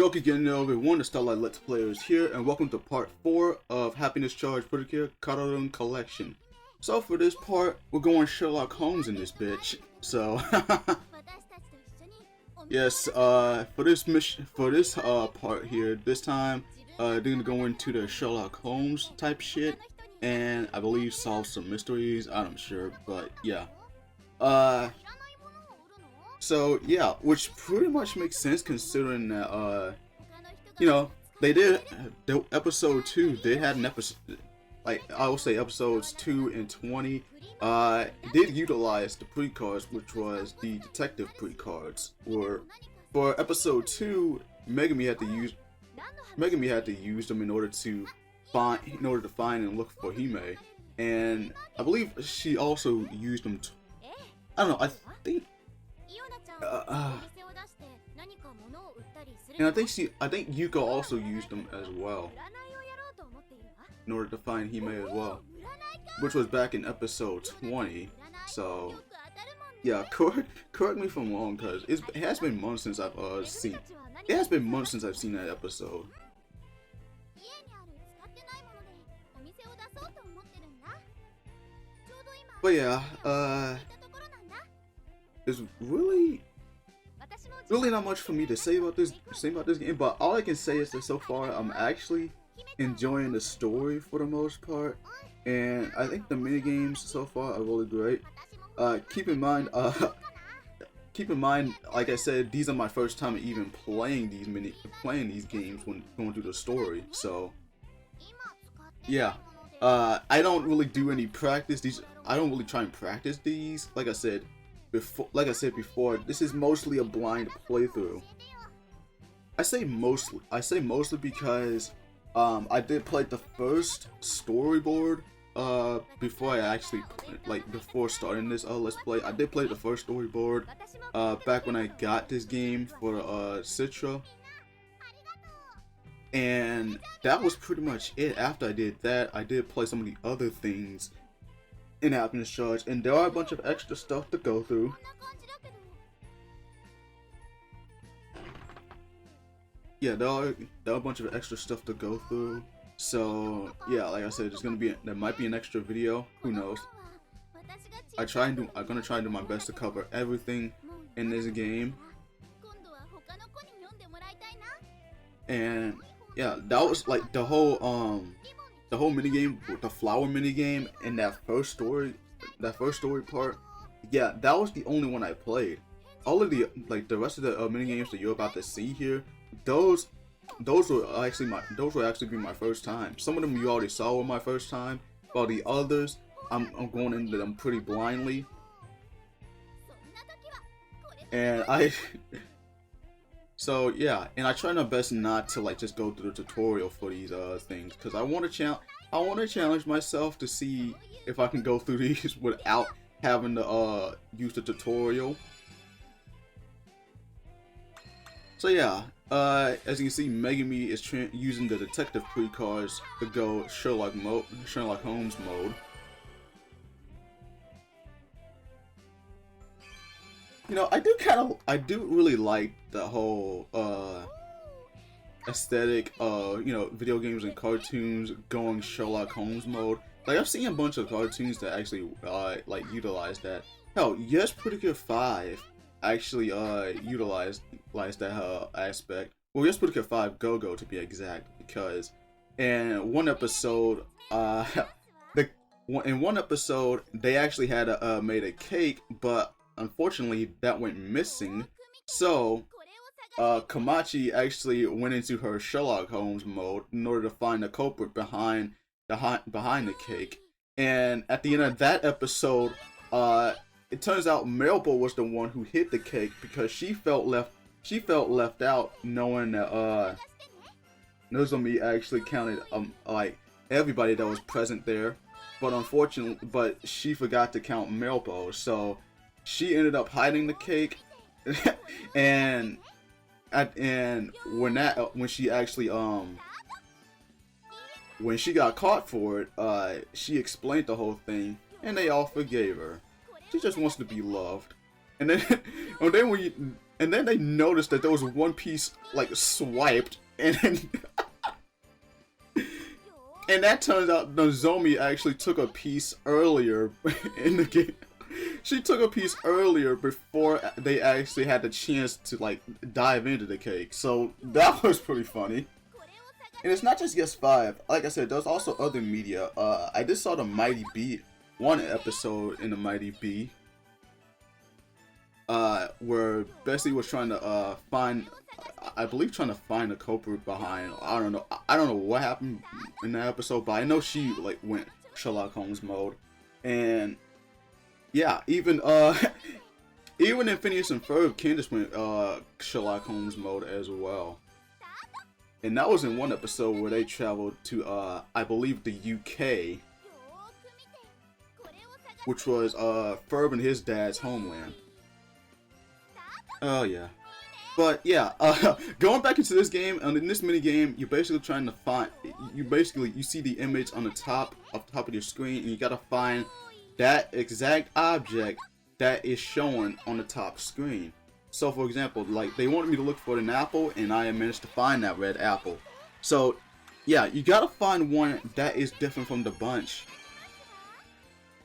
Goki getting everyone, the Starlight Let's Players here, and welcome to part 4 of Happiness Charge Pretty Care Kawarun Collection. So for this part, we're going Sherlock Holmes in this bitch. So yes, for this part here, this time they're gonna go into the Sherlock Holmes type shit, and I believe solve some mysteries. I'm not sure, but yeah. So yeah, which pretty much makes sense considering that you know, they did the episode 2. They had an episode, like I would say, episodes 2 and 20. Did utilize the pre-cards, which was the detective pre-cards. Or for episode 2, Megami had to use them in order to find and look for Hime, and I believe she also used them. I don't know. I think. And I think Yuko also used them as well in order to find Hime as well, which was back in episode 20. So yeah, correct me if I'm wrong, because it has been months since I've seen. It has been months since I've seen that episode. But yeah, it's really not much for me to say about this game, but all I can say is that so far I'm actually enjoying the story for the most part, and I think the mini games so far are really great. Keep in mind, like I said, these are my first time even playing these games when going through the story. So yeah, I don't really do any practice. I don't really try and practice these. Like I said before, this is mostly a blind playthrough. I say mostly because I did play the first storyboard before I actually before starting this let's play. I did play the first storyboard back when I got this game for Citra, and that was pretty much it. After I did that, I did play some of the other things in Happiness Charge, and there are a bunch of extra stuff to go through. Yeah, there are a bunch of extra stuff to go through. So yeah, like I said, there might be an extra video. Who knows? I'm gonna try and do my best to cover everything in this game. And yeah, that was like the whole minigame, the flower minigame, and that first story part. Yeah, that was the only one I played. All of the rest of the minigames that you're about to see here, those will actually be my first time. Some of them you already saw were my first time, while the others I'm going into them pretty blindly. And so yeah, and I try my best not to just go through the tutorial for these things, because I want to challenge myself to see if I can go through these without having to use the tutorial. So yeah, as you can see, Megami is using the detective pre-cards to go Sherlock Holmes mode. You know, I do really like the whole aesthetic, you know, video games and cartoons going Sherlock Holmes mode. Like, I've seen a bunch of cartoons that actually utilize that. Hell, Yes Pretty Good 5 actually utilized that aspect. Well, Yes Pretty Good 5 Go-Go to be exact, because in one episode they actually had made a cake, but unfortunately that went missing. So Kamachi actually went into her Sherlock Holmes mode in order to find the culprit behind the cake. And at the end of that episode, it turns out Melba was the one who hid the cake because she felt left out, knowing that Nozomi actually counted everybody that was present there. But she forgot to count Melba, so she ended up hiding the cake. and when she got caught for it, she explained the whole thing, and they all forgave her. She just wants to be loved. and then and then and then they noticed that there was one piece like swiped, and then and that turns out Nozomi actually took a piece earlier in the game. She took a piece earlier before they actually had the chance to like dive into the cake. So that was pretty funny. And it's not just Yes 5. Like I said, there's also other media. I just saw the Mighty B, one episode in the Mighty B, where Bessie was trying to find, I believe, trying to find the culprit behind. I don't know what happened in that episode, but I know she like went Sherlock Holmes mode, and yeah, even even in Phineas and Ferb, Candace went Sherlock Holmes mode as well. And that was in one episode where they traveled to, I believe, the UK, which was Ferb and his dad's homeland. Oh yeah, but yeah, going back into this game, and in this mini game, you're basically trying to find. You see the image on the top of your screen, and you gotta find that exact object that is shown on the top screen. So for example, like they wanted me to look for an apple, and I managed to find that red apple. So yeah, you gotta find one that is different from the bunch.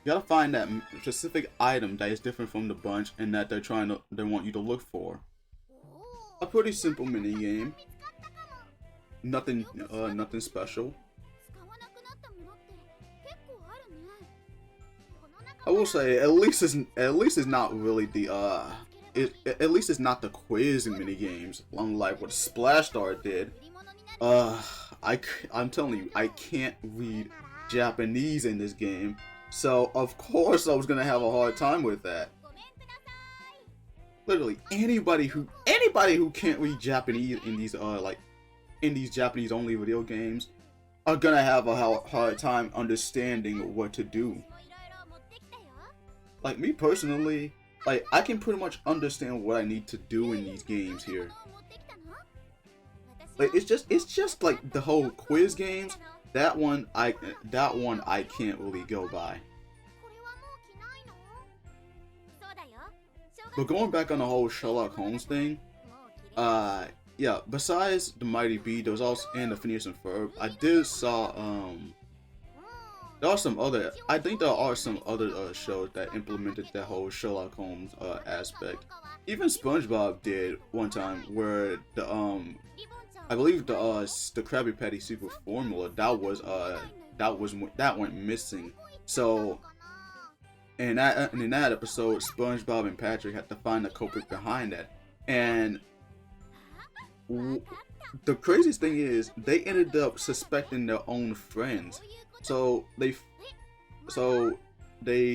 You gotta find that specific item that is different from the bunch and that they want you to look for. A pretty simple mini game. Nothing special. I will say at least it's not really the at least it's not the quiz mini games, unlike what Splash Star did. I'm telling you, I can't read Japanese in this game, so of course I was gonna have a hard time with that. Literally anybody who can't read Japanese in these Japanese only video games are gonna have a hard time understanding what to do. Like me personally, like I can pretty much understand what I need to do in these games here. Like it's just like the whole quiz games. That one I can't really go by. But going back on the whole Sherlock Holmes thing, yeah. Besides the Mighty B, there was also and the Phineas and Ferb. I did saw there are some other. I think there are some other shows that implemented that whole Sherlock Holmes aspect. Even SpongeBob did one time, where the I believe the Krabby Patty secret formula that went missing. So in that episode, SpongeBob and Patrick had to find the culprit behind that. And the craziest thing is they ended up suspecting their own friends. So they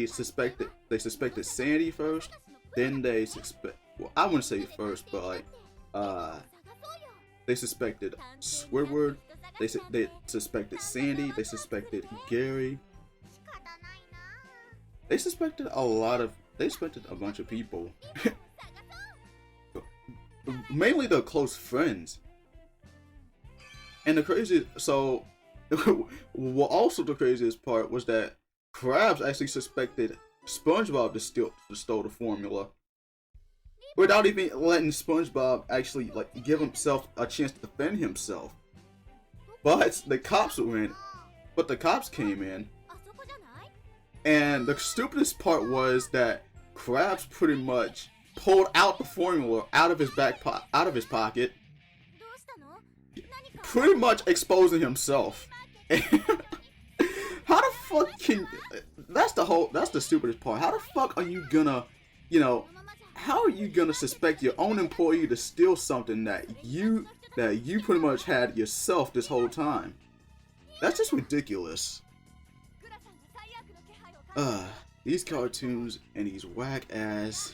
suspected Sandy first, then they I wouldn't say first, but like they suspected Squidward, they suspected Sandy, they suspected Gary, they suspected a bunch of people. Mainly the close friends. And the craziest well, also the craziest part was that Krabs actually suspected SpongeBob to stole the formula, without even letting SpongeBob actually like give himself a chance to defend himself. But the cops came in, and the stupidest part was that Krabs pretty much pulled out the formula out of his pocket, pretty much exposing himself. How the fuck can that's the stupidest part. How the fuck are you gonna, how are you gonna suspect your own employee to steal something that you pretty much had yourself this whole time? That's just ridiculous. These cartoons and these whack ass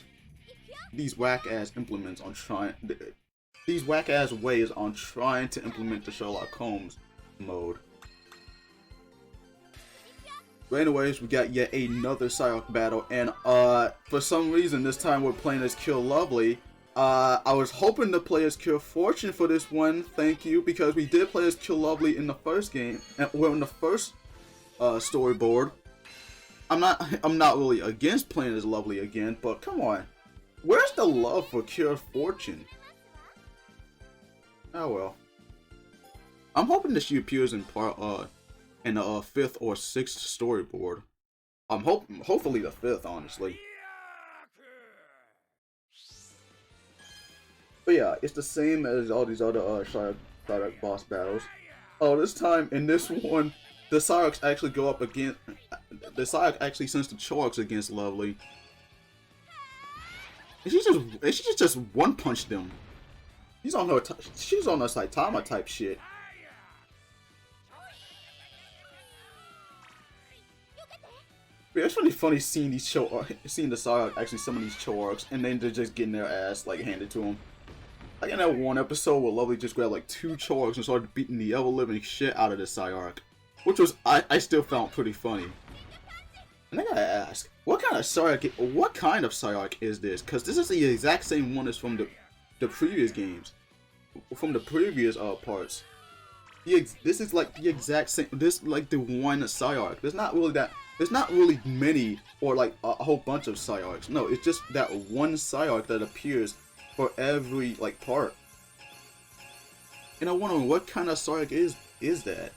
implements on trying these whack ass ways on trying to implement the Sherlock Holmes mode. But anyways, we got yet another Psylocke battle, and for some reason this time we're playing as Kill Lovely. I was hoping to play as Kill Fortune for this one, thank you, because we did play as Kill Lovely in the first game, and we're in the first storyboard. I'm not really against playing as Lovely again, but come on. Where's the love for Cure Fortune? Oh well. I'm hoping that she appears in in the fifth or sixth storyboard. I'm hopefully the fifth, honestly. But yeah, it's the same as all these other Shark boss battles. Oh, this time in this one, the Sharks actually go up against. The Shark actually sends the Chorks against Lovely. And she just one punch them. She's on her Saitama type shit. Yeah, it's really funny seeing seeing the Shark actually summon these Chorks, and then they're just getting their ass like handed to them. Like in that one episode where Lovely just grabbed like 2 Chorks and started beating the ever-living shit out of the Shark, which was I still found pretty funny. And I gotta ask, what kind of Shark is this? Because this is the exact same one as from the previous games, from the previous parts. This is like the exact same. This is like the one Shark. There's not really many or like a whole bunch of Sharks. No, it's just that one Shark that appears for every like part. And I'm wondering what kind of Shark is that?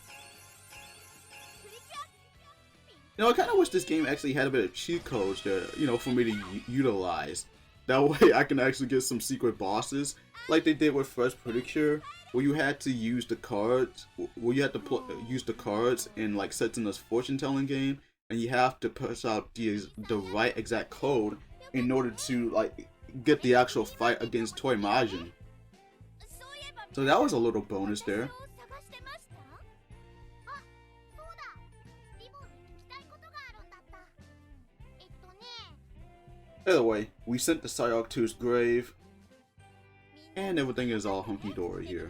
You know, I kind of wish this game actually had a bit of cheat codes there, you know, for me to utilize. That way I can actually get some secret bosses, like they did with Fresh Pedicure, where you had to use the cards, use the cards in like Setsuna's fortune telling game, and you have to push out the right exact code in order to like get the actual fight against Toy Majin. So that was a little bonus there. Either way, we sent the Shark to his grave, and everything is all hunky-dory here.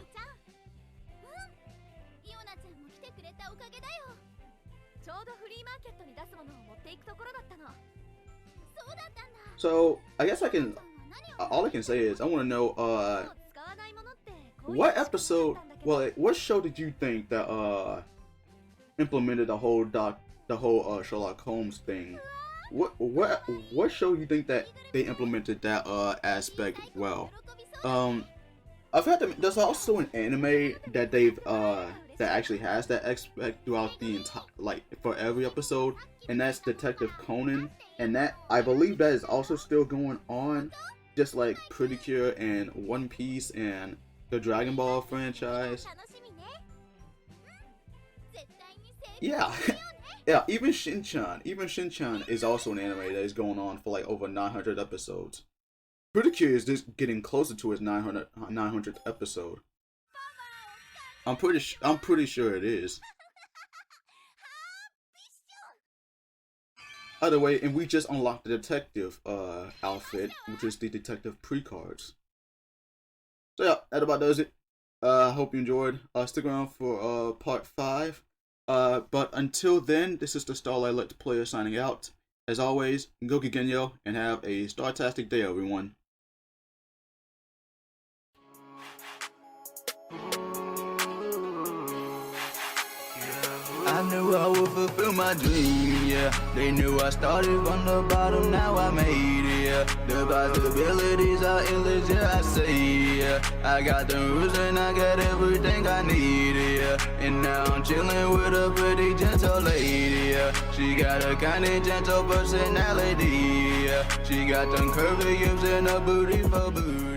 So, I guess all I can say is, I want to know, what episode, what show did you think that, implemented the whole Sherlock Holmes thing? What show do you think that they implemented that aspect well? I've heard that there's also an anime that they've that actually has that aspect throughout the entire, like for every episode, and that's Detective Conan, and that I believe that is also still going on, just like Pretty Cure and One Piece and the Dragon Ball franchise. Yeah. Yeah, even Shin-chan is also an anime that is going on for like over 900 episodes. Pretty Cure is just getting closer to its 900th episode. I'm pretty sure it is. Either way, and we just unlocked the detective outfit, which is the detective pre-cards. So yeah, that about does it. Hope you enjoyed. Stick around for part 5. But until then, this is the Starlight Let's Player signing out. As always, go Genyo and have a Startastic day, everyone. I knew I would fulfill my dream, yeah. They knew I started from the bottom, now I made it, yeah. The possibilities are endless, yeah, I say, yeah. I got the rules and I got everything I need, yeah. And now I'm chilling with a pretty gentle lady, yeah. She got a kinda gentle personality, yeah. She got them curvy hips and a booty for booty.